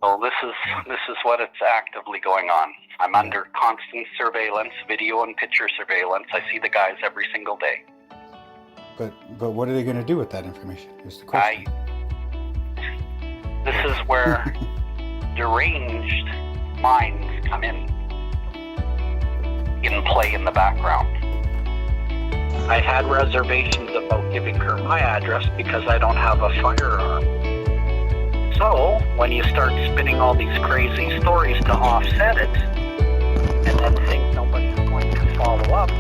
So this is what it's actively going on. I'm under constant surveillance, video and picture surveillance. I see the guys every single day. But what are they going to do with that information? Is the question. This is where deranged minds come in play in the background. I had reservations about giving her my address because I don't have a firearm. So, when you start spinning all these crazy stories to offset it, and then think nobody's going to follow up,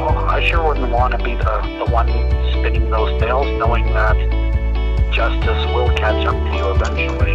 oh, I sure wouldn't want to be the one spinning those tales, knowing that justice will catch up to you eventually.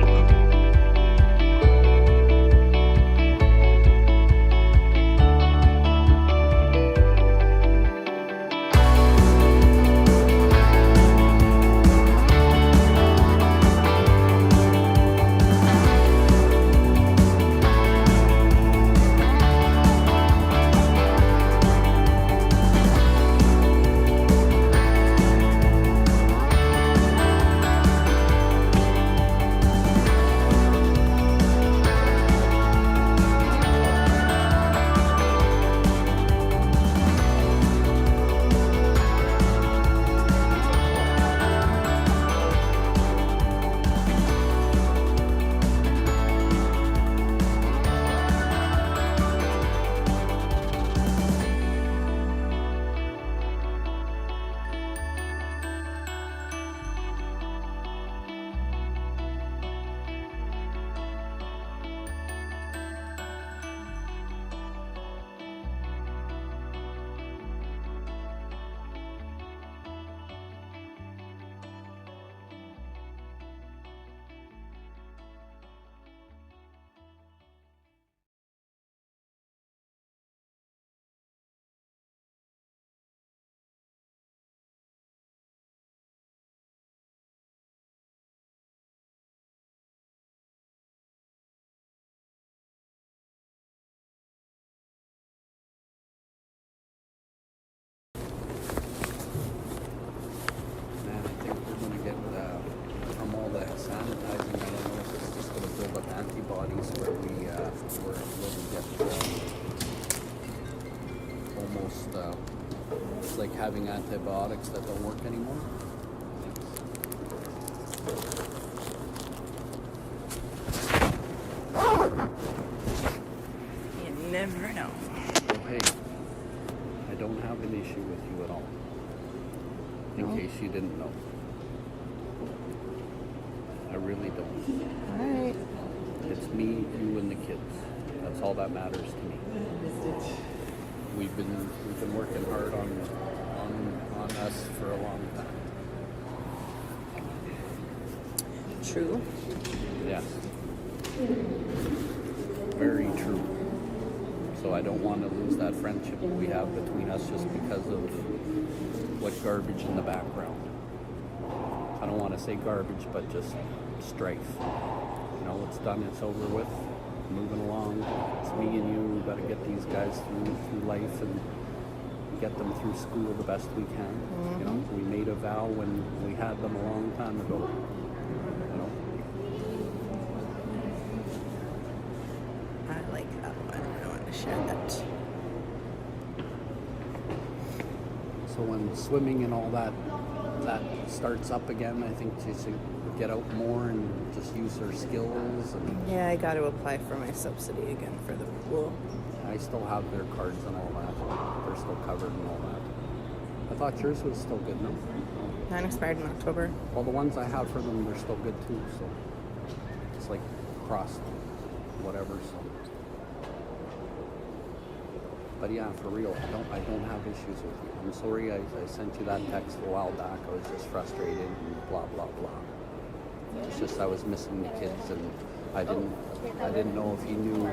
It's like having antibiotics that don't work anymore. You never know. So, hey, I don't have an issue with you at all. In case you didn't know. I really don't. Alright. It's me, you, and the kids. That's all that matters to me. We've been working hard on us for a long time. True. Yes. Very true. So I don't want to lose that friendship we have between us just because of what garbage in the background. I don't want to say garbage, but just strife. You know, it's done, it's over with. Moving along. It's me and you. We've got to get these guys through life and get them through school the best we can. Mm-hmm. You know, we made a vow when we had them a long time ago. You know. I like that one. I want to share that. So when swimming and all that starts up again, I think to get out more and just use her skills. And yeah, I got to apply for my subsidy again for the pool. I still have their cards and all that. They're still covered and all that. I thought yours was still good, no? Mine expired in October. Well, the ones I have for them, they're still good too. So it's like cross whatever. So. But yeah, for real, I don't have issues with you. I'm sorry I sent you that text a while back. I was just frustrated and blah blah blah. It's just I was missing the kids and I didn't know if you knew.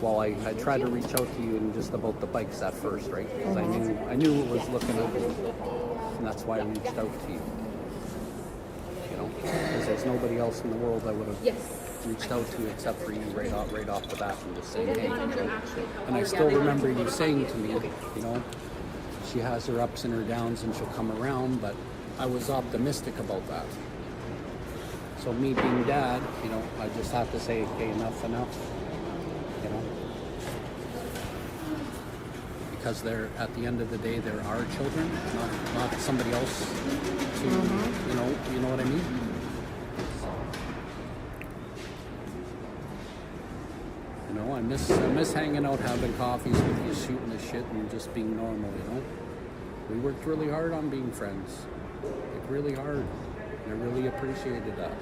Well, I tried to reach out to you and just about the bikes at first, right? Because I knew it was looking ugly, and that's why I reached out to you. You know, because there's nobody else in the world I would have reached out to except for you right off the bat and just saying, hey. And I still remember you saying to me, you know, she has her ups and her downs and she'll come around, but I was optimistic about that. So me being dad, you know, I just have to say, okay, enough, you know. Because they're, at the end of the day, they're our children, not somebody else to, you know what I mean? You know, I miss hanging out, having coffees with you, shooting the shit, and just being normal, you know? We worked really hard on being friends. Like, really hard. And I really appreciated that.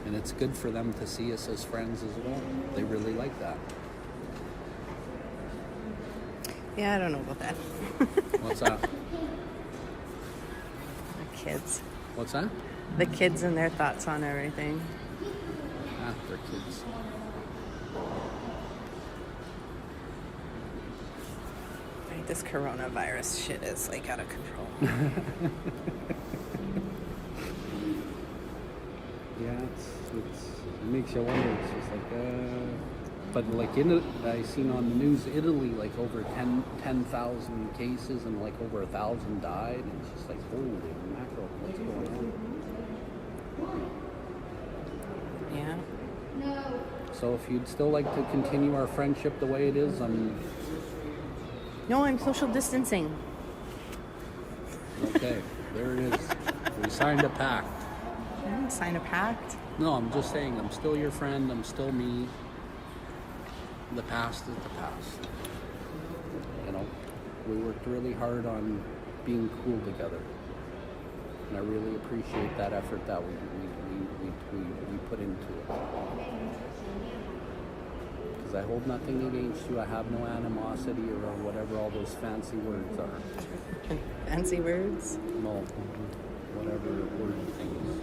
And it's good for them to see us as friends as well. They really like that. Yeah, I don't know about that. What's that? The kids. What's that? The kids and their thoughts on everything. Ah, they're kids. Right, this coronavirus shit is like out of control. Yeah, it makes you wonder. It's just like, but like I seen on the news, Italy, like over 10,000 cases and like over 1,000 died. And it's just like, holy mackerel, what's going on? Yeah. So if you'd still like to continue our friendship the way it is, No, I'm social distancing. okay, there it is. We signed a pact. I didn't sign a pact. No, I'm just saying, I'm still your friend, I'm still me. The past is the past. You know, we worked really hard on being cool together. And I really appreciate that effort that we put into it. Because I hold nothing against you, I have no animosity or whatever all those fancy words are. Fancy words? No, whatever word things.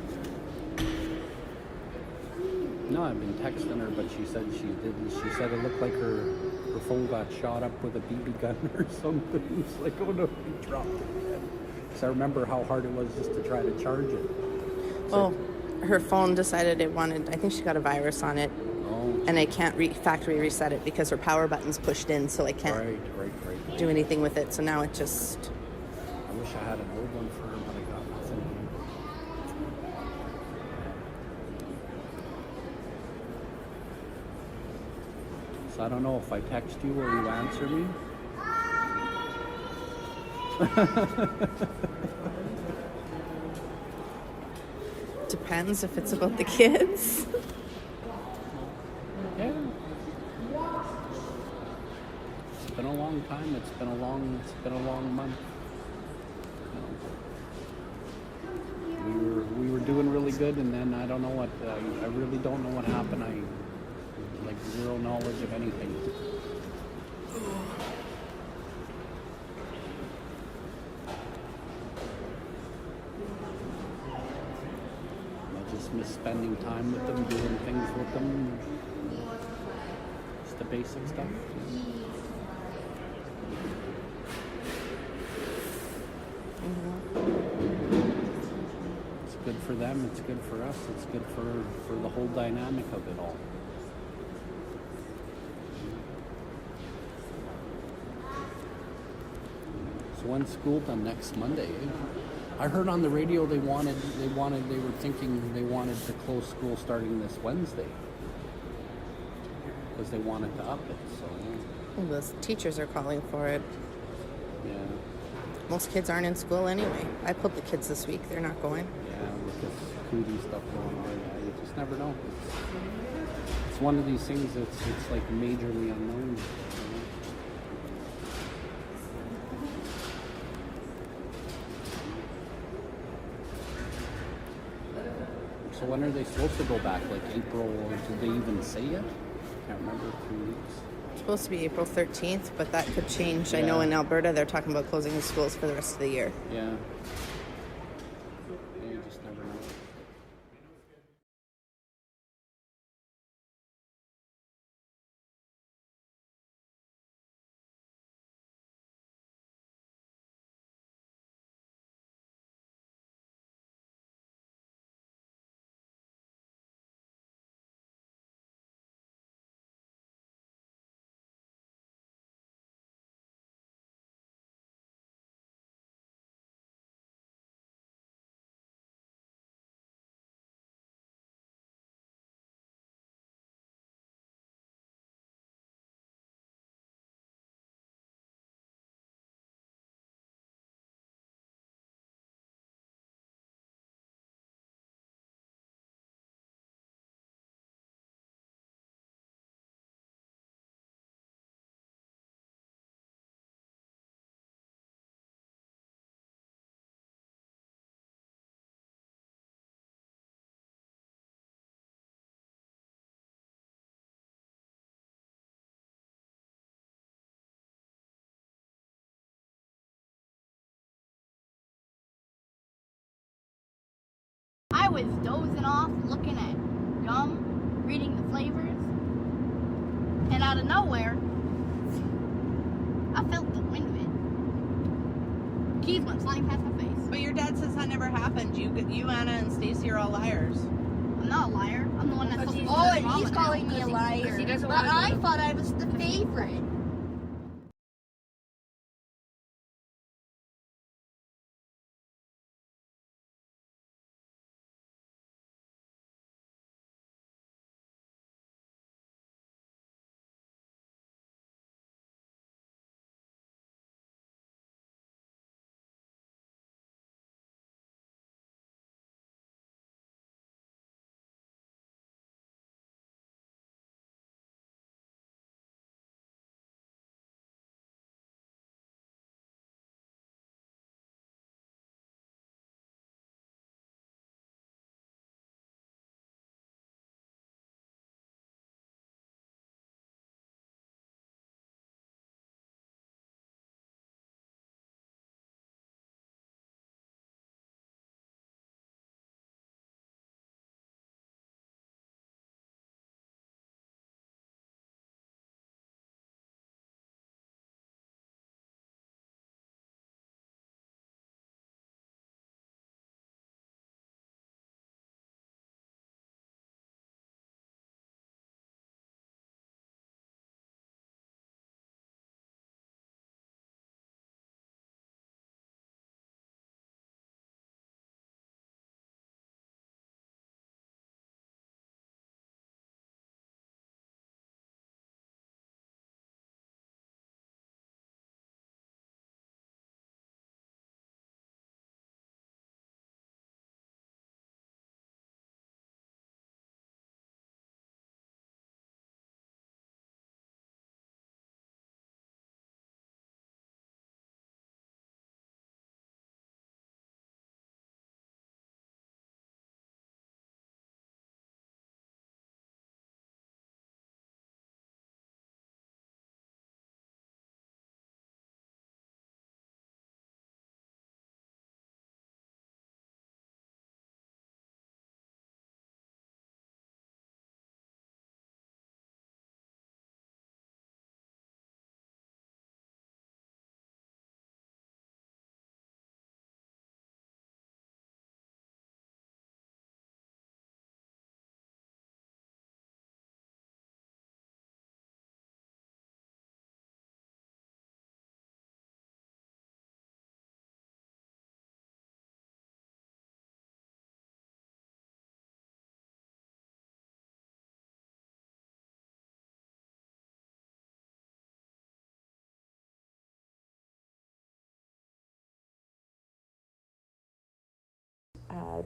No, I've been texting her, but she said she didn't. She said it looked like her phone got shot up with a BB gun or something. It's like, oh no, you dropped it again. So I remember how hard it was just to try to charge it. Well, her phone decided it wanted, I think she got a virus on it. Oh. And I can't factory reset it because her power button's pushed in, so I can't Right. do anything with it. So now it just... I wish I had an old one for her, but I got nothing. So I don't know if I text you, will you answer me? Depends if it's about the kids. Yeah. It's been a long time. It's been a long month. We were doing really good, and then I don't know what. I really don't know what happened. I like zero knowledge of anything. I just miss spending time with them, doing things with them. Just the basic stuff. It's good for them, it's good for us, it's good for the whole dynamic of it all. So when's school done? Next Monday, eh? I heard on the radio they were thinking they wanted to close school starting this Wednesday. Because they wanted to up it, so Well, the teachers are calling for it. yeah. Most kids aren't in school anyway. I pulled the kids this week. They're not going. Yeah, with this cootie stuff going on, yeah, you just never know. It's one of these things that's it's like majorly unknown. So when are they supposed to go back? Like April, or did they even say yet? Can't remember, 3 weeks. It's supposed to be April 13th, but that could change. I know Yeah. in Alberta they're talking about closing the schools for the rest of the year. Yeah. was dozing off, looking at gum, reading the flavors, and out of nowhere, I felt the wind of it. Keys went flying past my face. But your dad says that never happened. You, Anna, and Stacy are all liars. I'm not a liar. I'm the one that's supposed to be Oh, the and drama he's now. calling me a liar. he doesn't But want to I go to- thought I was the favorite.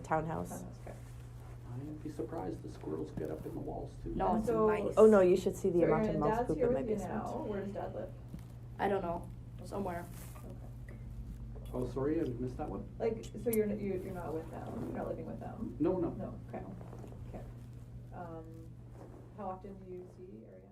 Townhouse. I'd be surprised the squirrels get up in the walls too. No, it's nice. Oh no, you should see the So amount your of mouse dad's poop here in my with you basement. now. Where does dad live? I don't know. Somewhere. Oh, sorry, I missed that one. Like, so you're not with them. You're not living with them. No. No. Okay. Okay. How often do you see Ariana?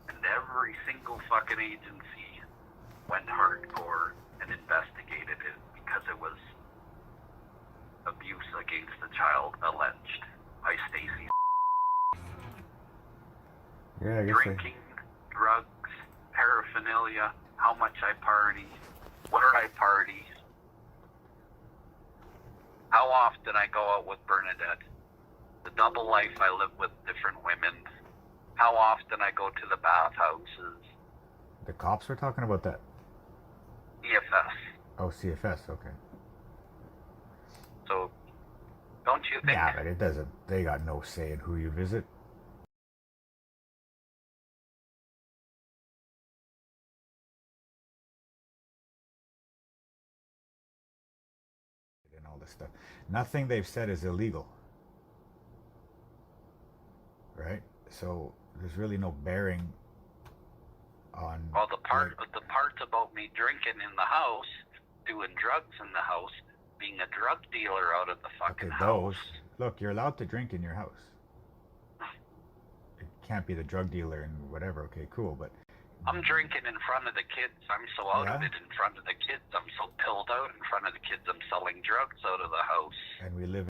And every single fucking agency went hardcore and invested because it was abuse against the child alleged by Stacy. Yeah, I guess Drinking, drugs, paraphernalia, how much I party, where I party, how often I go out with Bernadette, the double life I live with different women, how often I go to the bathhouses. the cops were talking about that. EFS. Oh, CFS, okay. So, don't you think? Yeah, but it doesn't. They got no say in who you visit. And all this stuff. Nothing they've said is illegal. Right? So there's really no bearing on. Well, the parts about me drinking in the house, doing drugs in the house, being a drug dealer out of the fucking house. Look, you're allowed to drink in your house. It can't be the drug dealer and whatever. Okay, cool, but I'm drinking in front of the kids. I'm so out of it in front of the kids. I'm so pilled out in front of the kids. I'm selling drugs out of the house. And we live.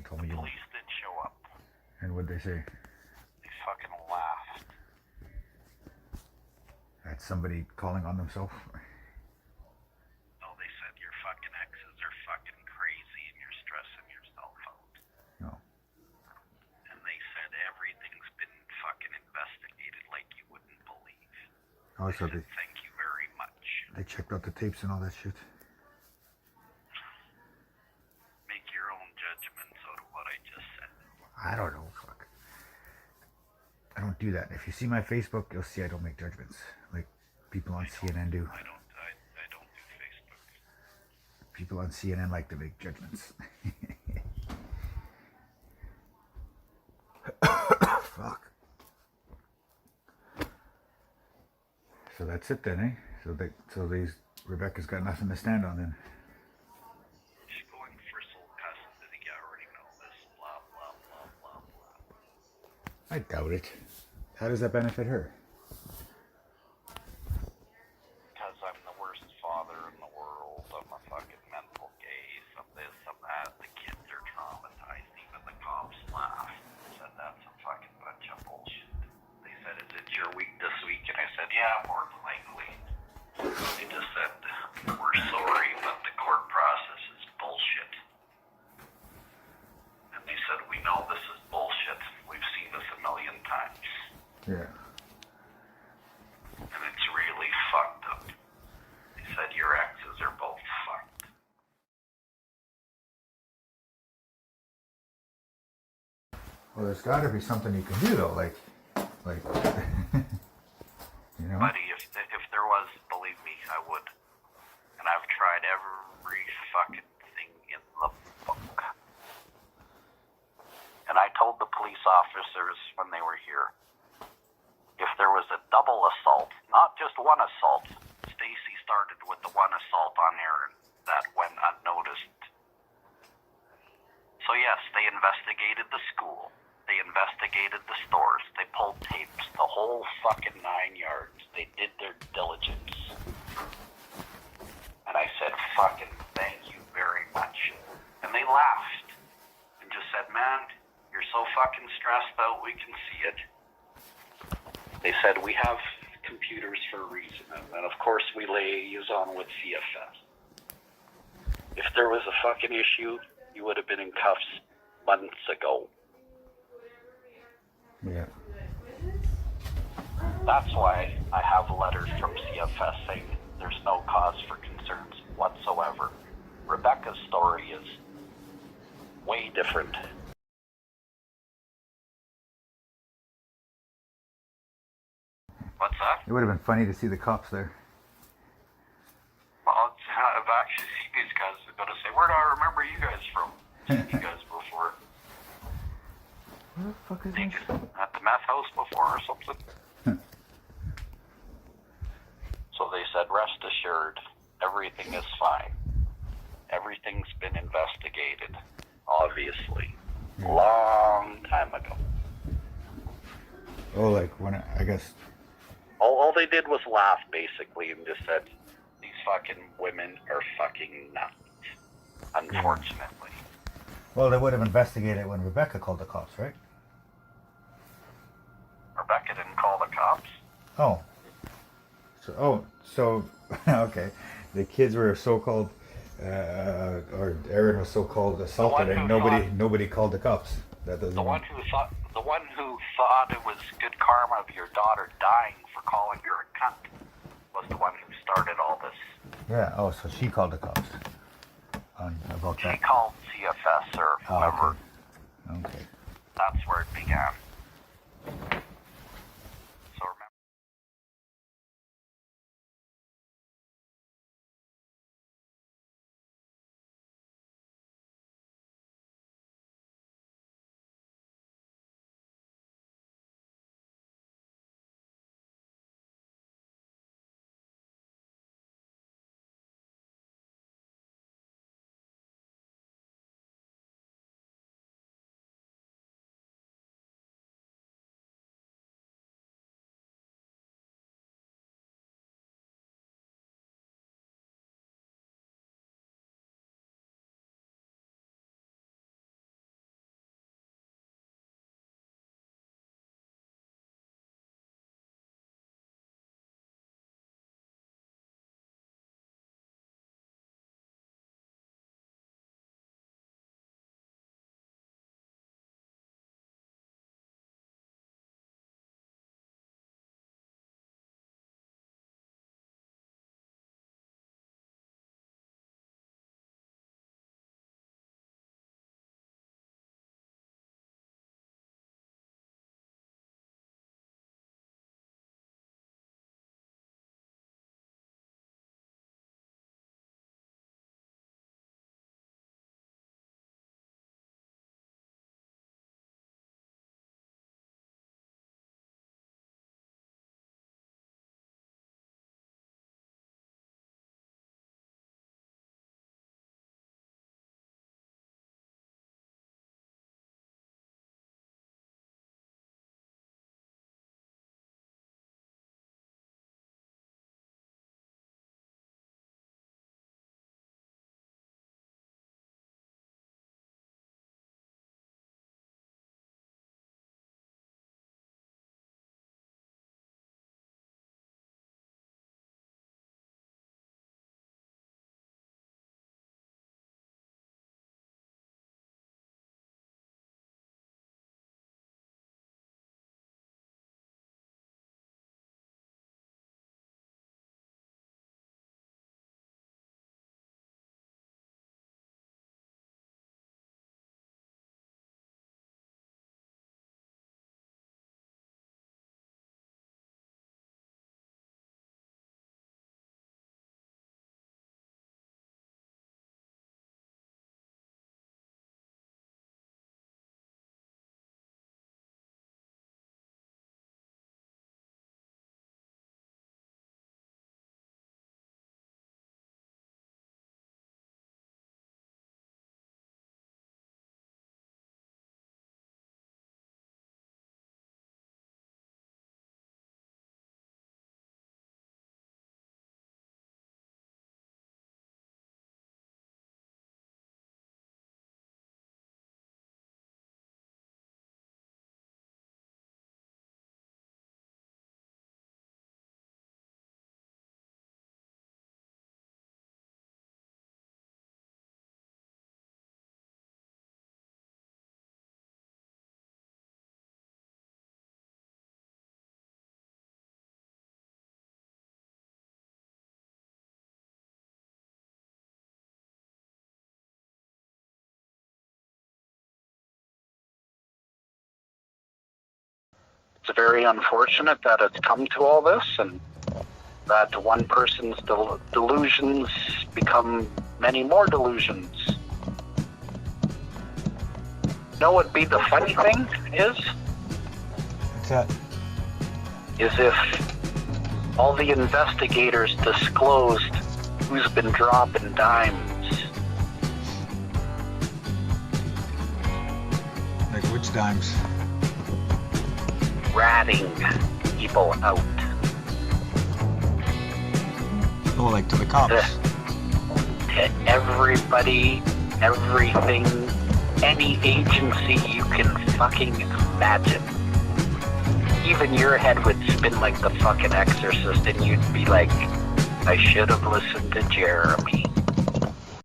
Told me you. Police did show up. And what'd they say? They fucking laughed. That's somebody calling on themselves. No, they said your fucking exes are fucking crazy and you're stressing yourself out. No. And they said everything's been fucking investigated like you wouldn't believe. Oh, so they Thank you very much. they checked out the tapes and all that shit. Make your own judgments out of what I just said. I don't know. Fuck. I don't do that. If you see my Facebook, you'll see I don't make judgments like people on CNN do. I don't do Facebook. People on CNN like to make judgments. Fuck. So that's it then, eh? So Rebecca's got nothing to stand on then. She's going for sole custody. I already know this. Blah, blah, blah, blah, blah. I doubt it. How does that benefit her? Because I'm the worst father in the world. I'm a fucking mental case. I'm this, I'm that. The kids are traumatized. Even the cops laughed. They said that's a fucking bunch of bullshit. They said, is it your week this week? And I said, yeah, more than likely. They just said, we're sorry, but the court process is bullshit. And they said, we know this is bullshit. We've seen this a million times. Yeah. there's got to be something you can do though, like, you know. Buddy, if there was, believe me, I would. And I've tried every fucking thing in the book. And I told the police officers when they were here, if there was a double assault, not just one assault, Stacy started with the one assault on Aaron that went unnoticed. So yes, they investigated the school. They investigated the stores. They pulled tapes, the whole fucking 9 yards. They did their diligence. And I said, fucking thank you very much. And they laughed and just said, man, you're so fucking stressed out, we can see it. They said, we have computers for a reason. And of course we liaison with CFS. If there was a fucking issue, you would have been in cuffs months ago. Yeah. That's why I have letters from CFS saying there's no cause for concerns whatsoever. Rebecca's story is way different. What's that? It would have been funny to see the cops there. Well, I've actually seen these guys. I'm going to say, where do I remember you guys from? Seen you guys before. Where the fuck is Seen this? you at the meth house before or something. So they said, rest assured, everything is fine. Everything's been investigated, obviously. Long time ago. Oh, like when I guess. All they did was laugh, basically, and just said, these fucking women are fucking nuts. Unfortunately. Well, they would have investigated when Rebecca called the cops, right? Rebecca didn't call the cops. Oh. So, okay. The kids were so-called, or Aaron was so-called assaulted, and nobody called the cops. That doesn't. The one who thought it was good karma of your daughter dying for calling her a cunt was the one who started all this. Yeah. Oh, so she called the cops. About She that. called CFS or whoever. Oh, okay. That's where it began. It's very unfortunate that it's come to all this, and that one person's delusions become many more delusions. You know what be the funny thing is? What's that? Is if all the investigators disclosed who's been dropping dimes. Like which dimes? Ratting people out. Oh, like to the cops. To everybody, everything, any agency you can fucking imagine. Even your head would spin like the fucking Exorcist, and you'd be like, I should have listened to Jeremy.